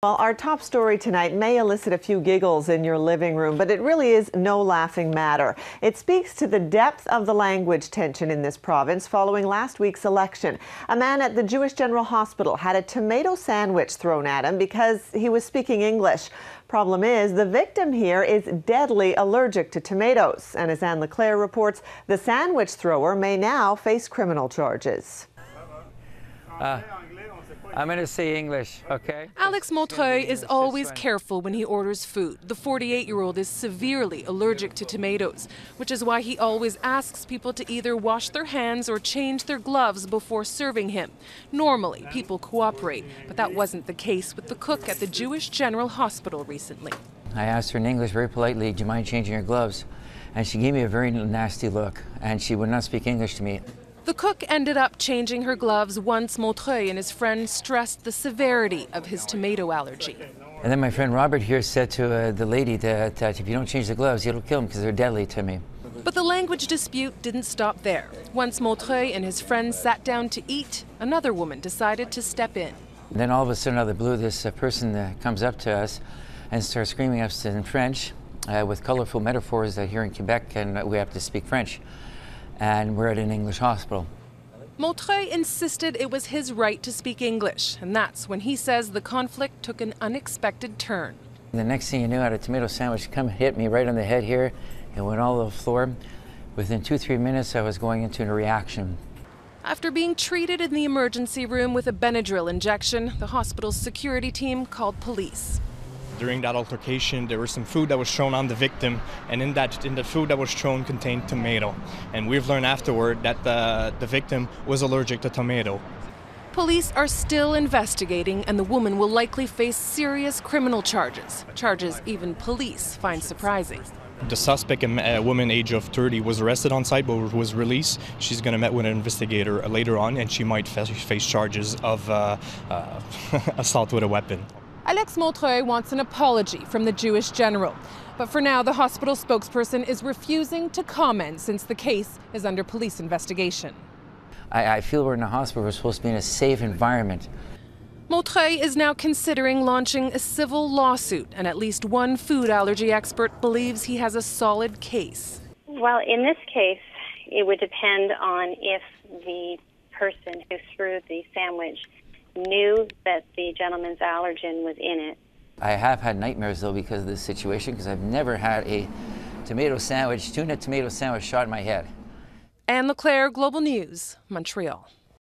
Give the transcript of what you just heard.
Well, our top story tonight may elicit a few giggles in your living room, but it really is no laughing matter. It speaks to the depth of the language tension in this province following last week's election. A man at the Jewish General Hospital had a tomato sandwich thrown at him because he was speaking English. Problem is, the victim here is deadly allergic to tomatoes. And as Anne Leclerc reports, the sandwich thrower may now face criminal charges. I'm going to say English, okay? Alex Montreuil is always careful when he orders food. The 48-year-old is severely allergic to tomatoes, which is why he always asks people to either wash their hands or change their gloves before serving him. Normally, people cooperate, but that wasn't the case with the cook at the Jewish General Hospital recently. I asked her in English very politely, do you mind changing your gloves? And she gave me a very nasty look, and she would not speak English to me. The cook ended up changing her gloves once Montreuil and his friend stressed the severity of his tomato allergy. And then my friend Robert here said to the lady that if you don't change the gloves, it'll kill them because they're deadly to me. But the language dispute didn't stop there. Once Montreuil and his friend sat down to eat, another woman decided to step in. And then all of a sudden, out of the blue, this person comes up to us and starts screaming at us in French with colorful metaphors that here in Quebec and we have to speak French. And we're at an English hospital. Montreuil insisted it was his right to speak English, and that's when he says the conflict took an unexpected turn. The next thing you knew, I had a tomato sandwich come hit me right on the head here and went all over the floor. Within 2-3 minutes, I was going into a reaction. After being treated in the emergency room with a Benadryl injection, the hospital's security team called police. During that altercation, there was some food that was shown on the victim, and in the food that was shown contained tomato. And we've learned afterward that the victim was allergic to tomato. Police are still investigating, and the woman will likely face serious criminal charges. Charges even police find surprising. The suspect, a woman age of 30, was arrested on site but was released. She's going to meet with an investigator later on, and she might face charges of assault with a weapon. Alex Montreuil wants an apology from the Jewish General. But for now, the hospital spokesperson is refusing to comment since the case is under police investigation. I feel we're in a hospital. We're supposed to be in a safe environment. Montreuil is now considering launching a civil lawsuit, and at least one food allergy expert believes he has a solid case. Well, in this case, it would depend on if the person who threw the sandwich knew that the gentleman's allergen was in it. I have had nightmares, though, because of this situation, because I've never had a tuna tomato sandwich shot in my head. Anne Leclerc, Global News, Montreal.